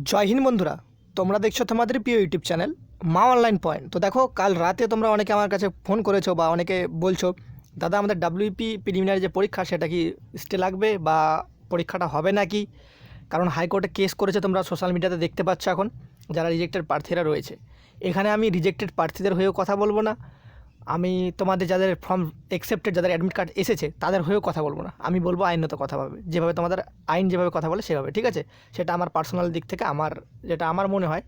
জয় হিন্দ বন্ধুরা, তোমরা দেখছো তোমাদের প্রিয় ইউটিউব চ্যানেল মা অনলাইন পয়েন্ট। তো দেখো, কাল রাতে তোমরা অনেকে আমার কাছে ফোন করেছো বা অনেকে বলছো, দাদা আমাদের ডাব্লিউপি প্রিলিমিনারি যে পরীক্ষা সেটা কি স্টে লাগবে বা পরীক্ষাটা হবে নাকি? কারণ হাইকোর্টে কেস করেছে, তোমরা সোশ্যাল মিডিয়াতে দেখতে পাচ্ছ এখন যারা রিজেক্টেড প্রার্থীরা রয়েছে। এখানে আমি রিজেক্টেড প্রার্থীদের হয়েও কথা বলবো না, আমি তোমাদের যাদের ফর্ম অ্যাকসেপ্টেড, যাদের অ্যাডমিট কার্ড এসেছে তাদের হয়েও কথা বলবো না। আমি বলবো আইনত কথা বলবে, যেভাবে তোমাদের আইন যেভাবে কথা বলে সেভাবে, ঠিক আছে? সেটা আমার পার্সোনাল দিক থেকে, আমার যেটা আমার মনে হয়,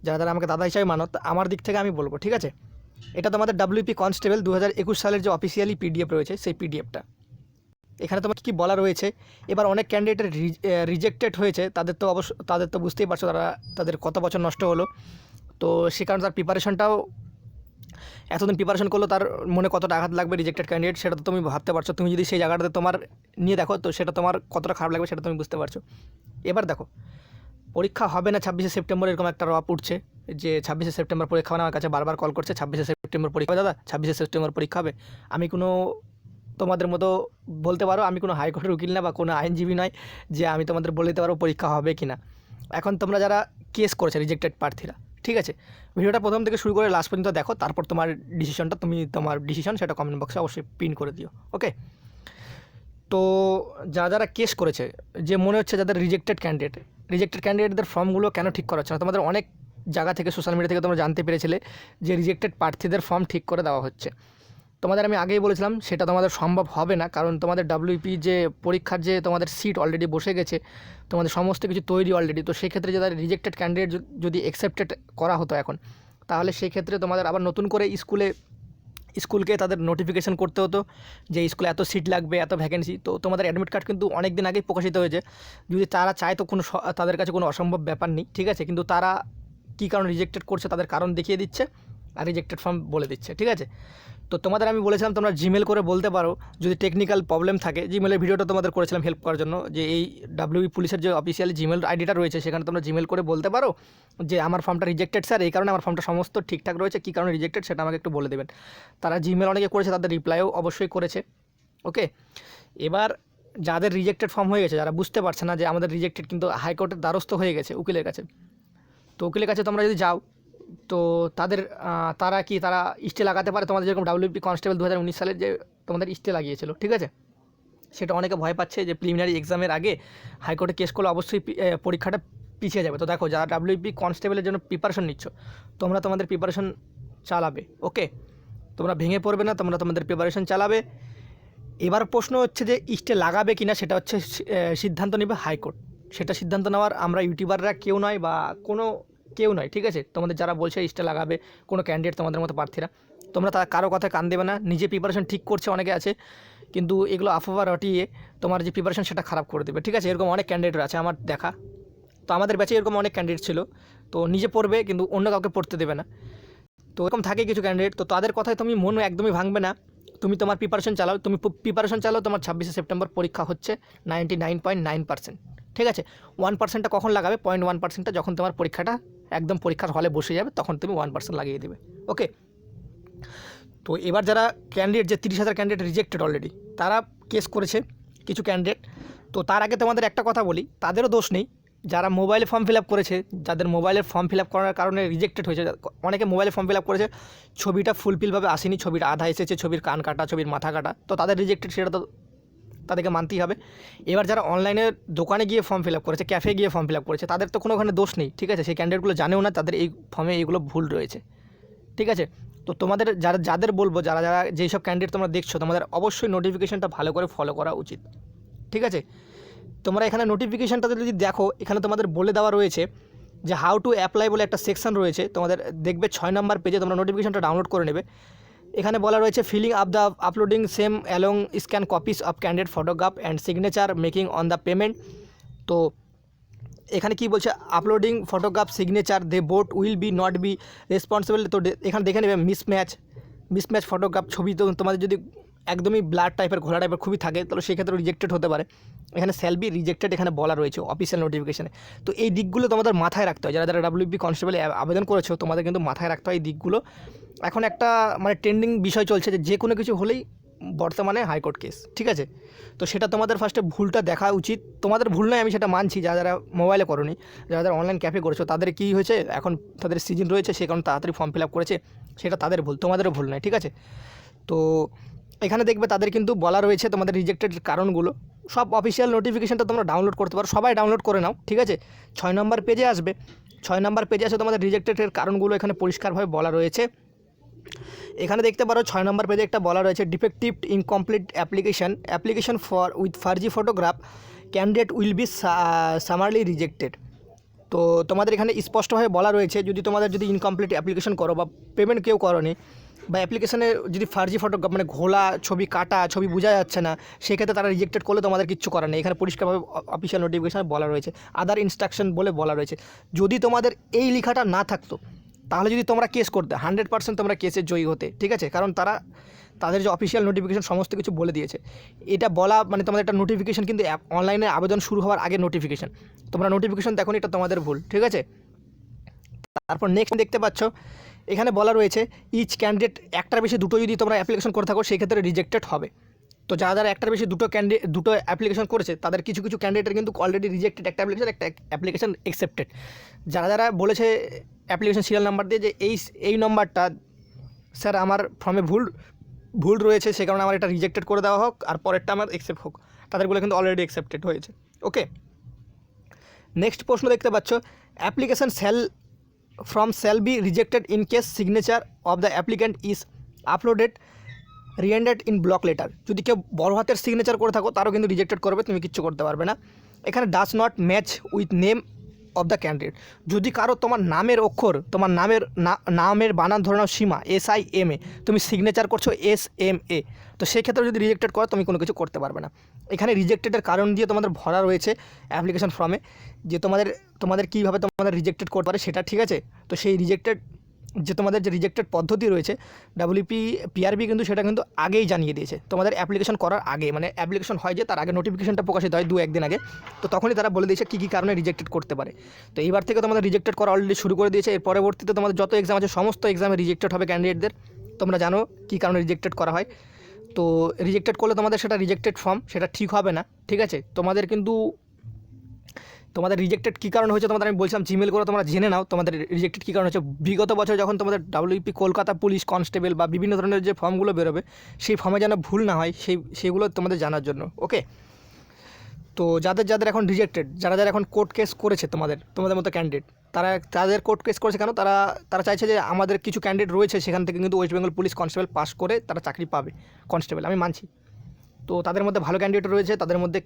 যারা যারা আমাকে দাদা হিসাবে মানত, আমার দিক থেকে আমি বলবো, ঠিক আছে? এটা তোমাদের ডাব্লিউপি কনস্টেবল 2021 সালের যে অফিসিয়ালি পিডিএফ রয়েছে সেই পিডিএফটা। এখানে তোমার কী বলা রয়েছে। এবার অনেক ক্যান্ডিডেটের রিজেক্টেড হয়েছে, তাদের তো বুঝতেই পারছো তাদের কত বছর নষ্ট হলো। তো সে কারণে তার প্রিপারেশনটাও, এতদিন প্রিপারেশন করলো, তার মনে কতটা আঘাত লাগবে রিজেক্টেড ক্যান্ডিডেট সেটা তো তুমি ভাবতে পারছো। তুমি যদি সেই জায়গাটাতে তোমার নিয়ে দেখো তো সেটা তোমার কতটা খারাপ লাগবে সেটা তুমি বুঝতে পারছো। এবার দেখো, পরীক্ষা হবে না 26শে সেপ্টেম্বর, এরকম একটা রপ উঠছে যে 26শে সেপ্টেম্বর পরীক্ষা হবে না। আমার কাছে বারবার কল করছে 26শে সেপ্টেম্বর পরীক্ষা হবে, দাদা 26শে সেপ্টেম্বর পরীক্ষা হবে। আমি কোনো, তোমাদের মতো বলতে পারো আমি কোনো হাইকোর্টের উকিল না বা কোনো আইনজীবী নয় যে আমি তোমাদের বলে দিতে পারবো পরীক্ষা হবে কি না। এখন তোমরা যারা কেস করেছে রিজেক্টেড প্রার্থীরা, ঠিক আছে, ভিডিওটা প্রথম থেকে শুরু করে লাস্ট পর্যন্ত দেখো, তারপর তোমার ডিসিশনটা, তোমার ডিসিশন সেটা কমেন্ট বক্সে অবশ্যই পিন করে দিও, ওকে? তো যারা যারা কেস করেছে, যে মনে হচ্ছে যাদের রিজেক্টেড ক্যান্ডিডেটদের ফর্মগুলো কেন ঠিক করা হচ্ছে না, তোমাদের অনেক জায়গা থেকে সোশ্যাল মিডিয়া থেকে তোমরা জানতে পেরেছিলে যে রিজেক্টেড প্রার্থীদের ফর্ম ঠিক করে দেওয়া হচ্ছে। তোমাদের আমি আগেই বলেছিলাম সেটা তোমাদের সম্ভব হবে না, কারণ তোমাদের ডাব্লিউপি যে পরীক্ষার যে তোমাদের সিট অলরেডি বসে গেছে, তোমাদের সমস্ত কিছু তৈরি অলরেডি। তো সেক্ষেত্রে যাদের রিজেক্টেড ক্যান্ডিডেট যদি অ্যাকসেপ্টেড করা হতো এখন, তাহলে সেই ক্ষেত্রে তোমাদের আবার নতুন করে স্কুলকে তাদের নোটিফিকেশান করতে হতো যে স্কুলে এত সিট লাগবে, এত ভ্যাকেন্সি। তো তোমাদের অ্যাডমিট কার্ড কিন্তু অনেক দিন আগেই প্রকাশিত হয়েছে। যদি তারা চায় তো তাদের কাছে কোনো অসম্ভব ব্যাপার নেই, ঠিক আছে? কিন্তু তারা কী কারণ রিজেক্টেড করছে তাদের কারণ দেখিয়ে দিচ্ছে আর রিজেক্টেড ফর্ম বলে দিচ্ছে, ঠিক আছে? তো তোমাদের আমি বলেছিলাম তোমরা জিমেল করে বলতে পারো যদি টেকনিক্যাল প্রবলেম থাকে। জিমেলের ভিডিওটা তোমাদের করেছিলাম হেল্প করার জন্য, যে এই ডাব্লিউবি পুলিশের যে অফিসিয়ালি জিমেল আইডিটা রয়েছে সেখানে তোমরা জিমেল করে বলতে পারো যে আমার ফর্মটা রিজেক্টেড স্যার, এই কারণে আমার ফর্মটা সমস্ত ঠিকঠাক রয়েছে, কী কারণে রিজেক্টেড সেটা আমাকে একটু বলে দেবেন। তারা জিমেল অনেকে করেছে, তাদের রিপ্লাইও অবশ্যই করেছে, ওকে? এবার যাদের রিজেক্টেড ফর্ম হয়ে গেছে, যারা বুঝতে পারছে না যে আমাদের রিজেক্টেড, কিন্তু হাইকোর্টের দ্বারস্থ হয়ে গেছে উকিলের কাছে, তো উকিলের কাছে তোমরা যদি যাও তো তারা স্টে লাগাতে পারে। তোমাদের যেরকম ডাব্লিউপি কনস্টেবল 2019 সালের যে তোমাদের স্টে লাগিয়েছিল, ঠিক আছে? সেটা অনেকে ভয় পাচ্ছে যে প্রিলিমিনারি এক্সামের আগে হাইকোর্টে কেস করলে অবশ্যই পরীক্ষাটা পিছিয়ে যাবে। তো দেখো, যারা ডাব্লিউপি কনস্টেবলের জন্য প্রিপারেশন নিচ্ছ, তোমরা তোমাদের প্রিপারেশন চালাবে, ওকে? তোমরা ভেঙে পড়বে না, তোমরা তোমাদের প্রিপারেশন চালাবে। এবার প্রশ্ন হচ্ছে যে স্টে লাগাবে কিনা, সেটা হচ্ছে সিদ্ধান্ত নেবে হাইকোর্ট। সেটা সিদ্ধান্ত নেওয়ার আমরা ইউটিউবাররা কেউ নয় বা কেউ নয়, ঠিক আছে? তোমাদের যারা বলছে স্টে লাগাবে কোনো ক্যান্ডিডেট, তোমাদের মতো প্রার্থীরা, তোমরা কারো কথায় কান দেবে না। নিজে প্রিপারেশন ঠিক করছে অনেকে আছে, কিন্তু এগুলো আফওয়া রটিয়ে তোমার যে প্রিপারেশন সেটা খারাপ করে দেবে, ঠিক আছে? এরকম অনেক ক্যান্ডিডেট আছে আমার দেখা। তো আমাদের ব্যাচে এরকম অনেক ক্যান্ডিডেট ছিল, তো নিজে পড়বে কিন্তু অন্য কাউকে পড়তে দেবে না। তো এরকম থাকে কিছু ক্যান্ডিডেট, তো তাদের কথায় তুমি মন একদমই ভাঙবে না। তুমি তোমার প্রিপারেশন চালাও, তোমার 26শে সেপ্টেম্বর পরীক্ষা হচ্ছে 99.9%, ঠিক আছে? 1%টা কখন লাগাবে, 0.1%টা যখন তোমার পরীক্ষাটা একদম পরীক্ষার হলে বসে যাবে তখন তুমি 1% লাগিয়ে দেবে, ওকে? তো এবার যারা ক্যান্ডিডেট, যে 30,000 ক্যান্ডিডেট রিজেক্টেড অলরেডি, তারা কেস করেছে কিছু ক্যান্ডিডেট। তো তার আগে তোমাদের একটা কথা বলি, তাদেরও দোষ নেই। যারা মোবাইলে ফর্ম ফিল আপ করেছে, যাদের মোবাইলের ফর্ম ফিল আপ করার কারণে রিজেক্টেড হয়েছে, অনেকে মোবাইলে ফর্ম ফিল আপ করেছে, ছবিটা ফুলফিলভাবে আসেনি, ছবিটা আধা এসেছে, ছবির কান কাটা, ছবির মাথা কাটা, তো তাদের রিজেক্টেড, সেটা তো তাদেরকে মানতেই হবে। এবার যারা অনলাইনে দোকানে গিয়ে ফর্ম ফিল আপ করেছে, ক্যাফে গিয়ে ফর্ম ফিল আপ করেছে, তাদের তো কোনো ওখানে দোষ নেই, ঠিক আছে? সেই ক্যান্ডিডেটগুলো জানেও না তাদের এই ফর্মে এইগুলো ভুল রয়েছে, ঠিক আছে? তো তোমাদের যাদের বলবো, যারা যেই সব ক্যান্ডিডেট তোমরা দেখছো, তোমাদের অবশ্যই নোটিফিকেশানটা ভালো করে ফলো করা উচিত, ঠিক আছে? তোমরা এখানে নোটিফিকেশানটা যদি দেখো, এখানে তোমাদের বলে দেওয়া রয়েছে যে হাউ টু অ্যাপ্লাই বলে একটা সেকশন রয়েছে, তোমাদের দেখবে 6 নম্বর পেজে, তোমরা নোটিফিকেশানটা ডাউনলোড করে নেবে। এখানে বলা রয়েছে filling up the uploading same along scan copies of candidate photograph and signature making on the payment. তো এখানে কি বলছে, uploading photograph signature they both will be not be responsible. তো এখানে দেখে নেবে মিসম্যাচ ফটোগ্রাফ, ছবি তো তোমাদের যদি একদমই ব্লাড টাইপের, ঘোলা টাইপের খুবই থাকে, তাহলে সেক্ষেত্রে রিজেক্টেড হতে পারে। এখানে শ্যাল বি রিজেক্টেড এখানে বলা রয়েছে অফিসিয়াল নোটিফিকেশানে। তো এই দিকগুলো তোমাদের মাথায় রাখতে হয়, যারা যারা ডাব্লিউপি কনস্টেবলে আবেদন করেছো, তোমাদের কিন্তু মাথায় রাখতে হয় এই দিকগুলো। এখন একটা ট্রেন্ডিং বিষয় চলছে যে কোনো কিছু হলেই বর্তমানে হাইকোর্ট কেস, ঠিক আছে। তো সেটা তোমাদের ফার্স্টে ভুলটা দেখা উচিত, তোমাদের ভুল নয়, আমি সেটা মানছি। যারা যারা মোবাইলে করোনি, যারা যারা অনলাইন ক্যাফে করেছো, তাদের কী হয়েছে, এখন তাদের সিজন রয়েছে, সে কারণে তাড়াতাড়ি ফর্ম ফিল আপ করেছে, সেটা তাদের ভুল, তোমাদেরও ভুল নয়, ঠিক আছে। তো এখানে দেখবে তাদের কিন্তু বলা রয়েছে তোমাদের রিজেক্টেড কারণগুলো, সব অফিসিয়াল নোটিফিকেশানটা তোমরা ডাউনলোড করতে পারো, সবাই ডাউনলোড করে নাও, ঠিক আছে। 6 নম্বর পেজে আসবে, 6 নম্বর পেজে আসে তোমাদের রিজেক্টেডের কারণগুলো এখানে পরিষ্কারভাবে বলা রয়েছে। এখানে দেখতে পারো 6 নম্বর পেজে একটা বলা রয়েছে defective incomplete application for with ফার্জি photograph candidate will be summarily rejected. তো তোমাদের এখানে স্পষ্টভাবে বলা রয়েছে যদি ইনকমপ্লিট অ্যাপ্লিকেশন করো বা পেমেন্ট কেউ করোনি, বা অ্যাপ্লিকেশনে যদি ফার্জি ফটো মানে ঘোলা ছবি, কাটা ছবি বোঝা যাচ্ছে না, সেক্ষেত্রে তারা রিজেক্টেড করলে তোমাদের কিচ্ছু করার নেই। এখানে পরিষ্কারভাবে অফিসিয়াল নোটিফিকেশানে বলা রয়েছে, আদার ইনস্ট্রাকশন বলে বলা রয়েছে। যদি তোমাদের এই লেখাটা না থাকতো, তাহলে যদি তোমরা কেস করতে 100% তোমরা কেসে জয়ী হতে, ঠিক আছে। কারণ তাদের যে অফিসিয়াল নোটিফিকেশান সমস্ত কিছু বলে দিয়েছে। এটা বলা মানে তোমাদের একটা নোটিফিকেশান, কিন্তু অনলাইনে আবেদন শুরু হওয়ার আগে নোটিফিকেশান, তোমরা নোটিফিকেশান দেখো, এটা তোমাদের ভুল, ঠিক আছে। তারপর নেক্সট দেখতে পাচ্ছ এখানে বলা রয়েছে ইচ ক্যান্ডিডেট একটার বেশি দুটো যদি তোমরা অ্যাপ্লিকেশন করে থাকো, সেক্ষেত্রে রিজেক্টেড হবে। তো যারা যারা একটার বেশি দুটো অ্যাপ্লিকেশন করেছে, তাদের কিছু কিছু ক্যান্ডিডেটের কিন্তু অলরেডি রিজেক্টেড একটা অ্যাপ্লিকেশন অ্যাকসেপ্টেড। যারা যারা বলেছে অ্যাপ্লিকেশন সিরিয়াল নাম্বার দিয়ে যে এই নম্বরটা স্যার আমার ফর্মে ভুল রয়েছে, সে কারণে আমার এটা রিজেক্টেড করে দেওয়া হোক আর পরেরটা আমার অ্যাকসেপ্ট হোক, তাদেরগুলো কিন্তু অলরেডি অ্যাকসেপ্টেড হয়েছে। ওকে, নেক্সট প্রশ্ন দেখতে পাচ্ছ application shall be rejected in case signature of the applicant is uploaded rendered in block letter। যদি কেউ বড় হাতের সিগনেচার করে থাকো, তারও কিন্তু রিজেক্টেড করবে, তুমি কিচ্ছু করতে পারবে না। এখানে does not match with name of the candidate, যদি কারো তোমার নামের অক্ষর, তোমার নামের বানান ধরে নাও সীমা SIMA, তুমি সিগনেচার করছো SMA, তো সেক্ষেত্রে যদি রিজেক্টেড করো তুমি কোনো কিছু করতে পারবে না। এখানে রিজেক্টেডের কারণ দিয়ে তোমাদের ভরা রয়েছে অ্যাপ্লিকেশন ফর্মে, যে তোমাদের কীভাবে তোমাদের রিজেক্টেড করতে পারে সেটা, ঠিক আছে। তো সেই তোমাদের যে রিজেক্টেড পদ্ধতি রয়েছে PRB কিন্তু সেটা কিন্তু আগেই জানিয়ে দিয়েছে, তোমাদের অ্যাপ্লিকেশন করার আগে, মানে অ্যাপ্লিকেশন হয় যে তার আগে নোটিফিকেশনটা প্রকাশিত হয় 2-1 দিন আগে, তো তখনই তারা বলে দিয়েছে কী কারণে রিজেক্টেড করতে পারে। তো এইবার থেকে তোমাদের রিজেক্টেড করা অলরেডি শুরু করে দিয়েছে। এর পরবর্তীতে তোমাদের যত এক্সাম আছে সমস্ত এক্সামে রিজেক্টেড হবে ক্যান্ডিডেটদের, তোমরা জানো কী কারণে রিজেক্টেড করা হয়। তো রিজেক্টেড করলে তোমাদের সেটা রিজেক্টেড ফর্ম, সেটা ঠিক হবে না, ঠিক আছে। তোমাদের রিজেক্টেড কী কারণ হয়েছে তোমাদের আমি বলছিলাম, জিমেল করে তোমরা জেনে নাও তোমাদের রিজেক্টেড কী কারণ হচ্ছে। বিগত বছর যখন তোমাদের WP কলকাতা পুলিশ কনস্টেবল বা বিভিন্ন ধরনের যে ফর্মগুলো বেরোবে, সেই ফর্মে যেন ভুল না হয়, সেগুলো তোমাদের জানার জন্য। ওকে, তো যাদের এখন রিজেক্টেড, যারা এখন কোর্ট কেস করেছে তোমাদের মতো ক্যান্ডিডেট, তাদের কোর্ট কেস করেছে কেন, তারা চাইছে যে আমাদের কিছু ক্যান্ডিডেট রয়েছে সেখান থেকে কিন্তু West Bengal police constable pass করে তারা চাকরি পাবে কনস্টেবল, আমি মানছি। তো তাদের মধ্যে ভালো ক্যান্ডিডেট রয়েছে, তাদের মধ্যে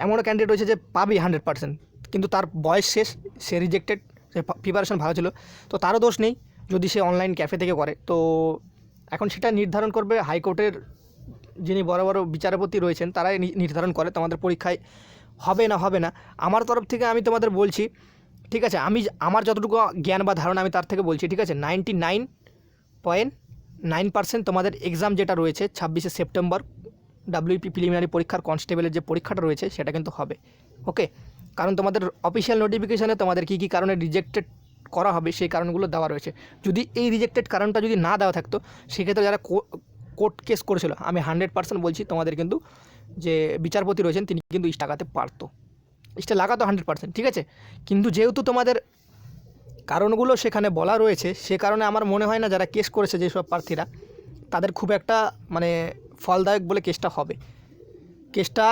এমনও ক্যান্ডিডেট রয়েছে যে পাবে 100%, কিন্তু তার বয়স শেষ, সে রিজেক্টেড, সে প্রিপারেশন ভালো ছিল, তো তারও দোষ নেই যদি সে অনলাইন ক্যাফে থেকে করে। তো এখন সেটা নির্ধারণ করবে হাইকোর্টের যিনি বড় বড় বিচারপতি রয়েছেন, তারাই নির্ধারণ করে তোমাদের পরীক্ষায় হবে না। আমার তরফ থেকে আমি তোমাদের বলছি, ঠিক আছে, আমার যতটুকু জ্ঞান বা ধারণা আমি তার থেকে বলছি, ঠিক আছে। 99.9% তোমাদের এক্সাম যেটা রয়েছে 26শে সেপ্টেম্বর WP প্রিলিমিনারি পরীক্ষার কনস্টেবলের যে পরীক্ষাটা রয়েছে সেটা কিন্তু হবে। ওকে, কারণ তোমাদের অফিসিয়াল নোটিফিকেশানে তোমাদের কী কারণে রিজেক্টেড করা হবে সেই কারণগুলো দেওয়া রয়েছে। যদি এই রিজেক্টেড কারণটা যদি না দেওয়া থাকতো, সেক্ষেত্রে যারা কোর্ট কেস করেছিল, আমি 100% বলছি তোমাদের কিন্তু যে বিচারপতি রয়েছেন তিনি কিন্তু ইস্ট লাগাতে পারতো, ইস্টে লাগাতো 100%, ঠিক আছে। কিন্তু যেহেতু তোমাদের কারণগুলো সেখানে বলা রয়েছে, সে কারণে আমার মনে হয় না যারা কেস করেছে যেসব প্রার্থীরা, তাদের খুব একটা মানে ফলদায়ক বলে কেসটা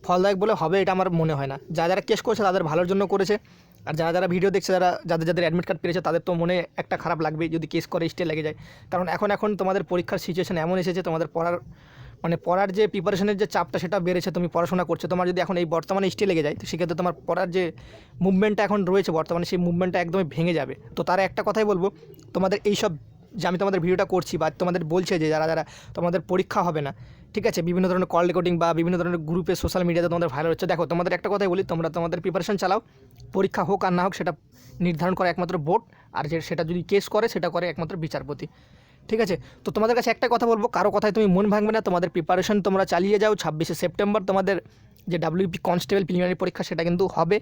ফলদায়ক বলে হবে এটা আমার মনে হয় না। যারা কেস করেছে তাদের ভালোর জন্য করেছে, আর যারা ভিডিও দেখছে, যাদের অ্যাডমিট কার্ড পেয়েছে, তাদের তো মনে একটা খারাপ লাগবে যদি কেস করে স্টে লেগে যায়। কারণ এখন তোমাদের পরীক্ষার সিচুয়েশান এমন এসেছে, তোমাদের পড়ার যে প্রিপারেশনের যে চাপটা সেটা বেড়েছে, তুমি পড়াশোনা করছো, তোমার যদি এখন এই বর্তমানে স্টে লেগে যায়, তো সেক্ষেত্রে তোমার পড়ার যে মুভমেন্টটা এখন রয়েছে বর্তমানে, সেই মুভমেন্টটা একদমই ভেঙে যাবে। তো তারা একটা কথাই বলবো, তোমাদের এইসব যে আমি তোমাদের ভিডিওটা করছি বা তোমাদের বলছে যে যারা তোমাদের পরীক্ষা হবে না, ঠিক আছে, বিভিন্ন ধরনের কল রেকর্ডিং বা বিভিন্ন ধরনের গ্রুপে সোশ্যাল মিডিয়াতে তোমাদের ভাইরাল হচ্ছে, দেখো তোমাদের একটা কথাই বলি, তোমাদের প্রিপারেশন চালাও, পরীক্ষা হোক আর না হোক সেটা নির্ধারণ করে একমাত্র বোর্ড, আর সেটা যদি কেস করে সেটা করে একমাত্র বিচারপতি, ঠিক আছে। তো তোমাদের কাছে একটা কথা বলবো, কারো কথায় তুমি মন ভাঙবে না, তোমাদের প্রিপারেশন তোমরা চালিয়ে যাও। 26শে সেপ্টেম্বর তোমাদের যে ডাব্লিউপি কনস্টেবল প্রিলিমিনারি পরীক্ষা সেটা কিন্তু হবে।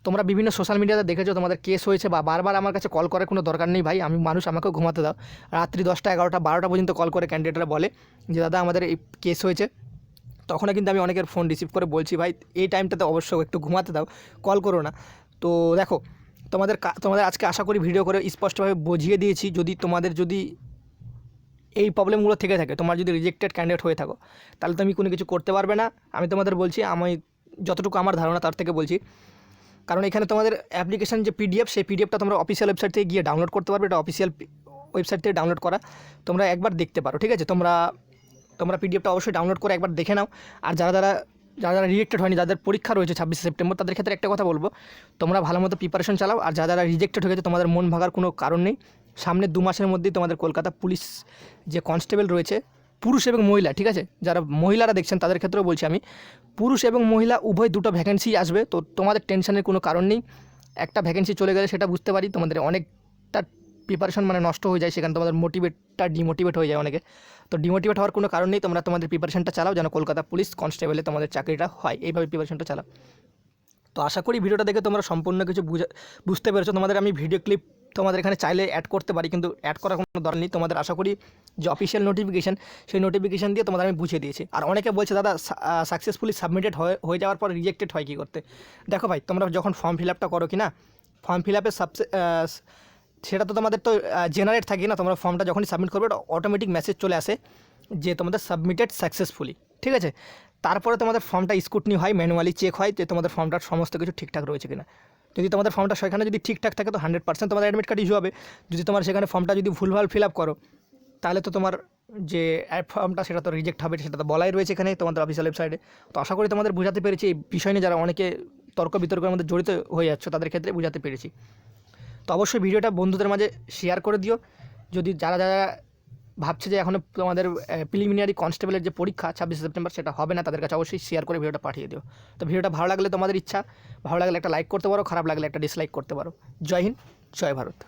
তোমরা বিভিন্ন সোশ্যাল মিডিয়াতে দেখেছো তোমাদের কেস হয়েছে, বা বারবার আমার কাছে কল করার কোনো দরকার নেই ভাই, আমি মানুষ, আমাকেও ঘুমাতে দাও। রাত্রি 10টা 11টা 12টা পর্যন্ত কল করে ক্যান্ডিডেটরা বলে যে দাদা আমাদের এই কেস হয়েছে, তখনও কিন্তু আমি অনেকের ফোন রিসিভ করে বলছি ভাই এই টাইমটাতে অবশ্যই একটু ঘুমাতে দাও, কল করো না। তো দেখো তোমাদের আজকে আশা করি ভিডিও করে স্পষ্টভাবে বুঝিয়ে দিয়েছি। যদি এই প্রবলেমগুলো থেকে থাকে, তোমার যদি রিজেক্টেড ক্যান্ডিডেট হয়ে থাকো, তাহলে তুমি কোনো কিছু করতে পারবে না। আমি তোমাদের বলছি, আমি যতটুকু আমার ধারণা তার থেকে বলছি, কারণ এখানে তোমাদের অ্যাপ্লিকেশন যে পিডিএফ, সেই পিডিএফটা তোমরা অফিসিয়াল ওয়েবসাইট থেকে গিয়ে ডাউনলোড করতে পারবে। এটা অফিসিয়াল ওয়েবসাইট থেকে ডাউনলোড করা, তোমরা একবার দেখতে পারো, ঠিক আছে? তোমরা পিডিএফটা অবশ্যই ডাউনলোড করে একবার দেখে নাও। আর যারা রিজেক্টেড হয়নি, যাদের পরীক্ষা রয়েছে 26 সেপ্টেম্বর, তাদের ক্ষেত্রে একটা কথা বলবো, তোমরা ভালো মতো প্রিপারেশন চালাও। আর যারা রিজেক্টেড হয়ে গেছে, তোমাদের মন ভাগার কোনো কারণ নেই। সামনে 2 মাসের মধ্যেই তোমাদের কলকাতা পুলিশ যে কনস্টেবল রয়েছে, পুরুষ এবং মহিলা, ঠিক আছে? যারা মহিলারা দেখছেন তাদের ক্ষেত্রেও বলছি আমি, পুরুষ এবং মহিলা উভয় 2টো ভ্যাকেন্সি আসবে। তো তোমাদের টেনশনের কোনো কারণ নেই। একটা ভ্যাকেন্সি চলে গেলে সেটা বুঝতে পারি, তোমাদের অনেকটা প্রিপারেশন নষ্ট হয়ে যায়, সেখানে তোমাদের ডিমোটিভেট হয়ে যায় অনেকে। তো ডিমোটিভেট হওয়ার কোনো কারণ নেই, তোমরা তোমাদের প্রিপারেশনটা চালাও যেন কলকাতা পুলিশ কনস্টেবলে তোমাদের চাকরিটা হয়, এইভাবে প্রিপারেশনটা চালাও। তো আশা করি ভিডিওটা দেখে তোমরা সম্পূর্ণ কিছু বুঝতে পেরেছো। তোমাদের আমি ভিডিও ক্লিপ তোমাদের এখানে চাইলে অ্যাড করতে পারি, কিন্তু অ্যাড করার কোনো দরকার নেই। তোমাদের আশা করি যে অফিসিয়াল নোটিফিকেশান, সেই নোটিফিকেশান দিয়ে তোমাদের আমি বুঝিয়ে দিয়েছি। আর অনেকে বলছে দাদা সাকসেসফুলি সাবমিটেড হয়ে যাওয়ার পর রিজেক্টেড হয় কী করতে? দেখো ভাই, তোমরা যখন ফর্ম ফিল আপটা করো কি না, ফর্ম ফিল আপে সেটা তো তোমাদের তো জেনারেট থাকে না। তোমরা ফর্মটা যখনই সাবমিট করবে, অটোমেটিক মেসেজ চলে আসে যে তোমাদের সাবমিটেড সাকসেসফুলি, ঠিক আছে? তারপরে তোমাদের ফর্মটা স্ক্রুটনি হয়, ম্যানুয়ালি চেক হয় যে তোমাদের ফর্মটার সমস্ত কিছু ঠিকঠাক রয়েছে কিনা। যদি তোমাদের ফর্মটা সেখানে যদি ঠিকঠাক থাকে, তো 100% তোমাদের অ্যাডমিট কার্ড ইস্যু হবে। যদি তোমার সেখানে ফর্মটা যদি ভুলভাল ফিল আপ করো, তাহলে তো তোমার যে ফর্মটা সেটা তো রিজেক্ট হবে, সেটা তো বলাই রয়েছে এখানে তোমাদের অফিসিয়াল ওয়েবসাইটে। তো আশা করি তোমাদের বোঝাতে পেরেছি এই বিষয় নিয়ে, যারা অনেকে তর্ক বিতর্কের মধ্যে জড়িত হয়ে যাচ্ছে তাদের ক্ষেত্রে বোঝাতে পেরেছি। তো অবশ্যই ভিডিওটা বন্ধুদের মাঝে শেয়ার করে দিও। যদি যারা ভাবছে যে এখনও তোমাদের প্রিলিমিনারি কনস্টেবলের যে পরীক্ষা 26 সেপ্টেম্বর সেটা হবে না, তাদের কাছে অবশ্যই শেয়ার করে ভিডিওটা পাঠিয়ে দিও। তো ভিডিওটা ভালো লাগলে তোমাদের ইচ্ছা, ভালো লাগলে একটা লাইক করতে পারো, খারাপ লাগলে একটা ডিসলাইক করতে পারো। জয় হিন্দ, জয় ভারত।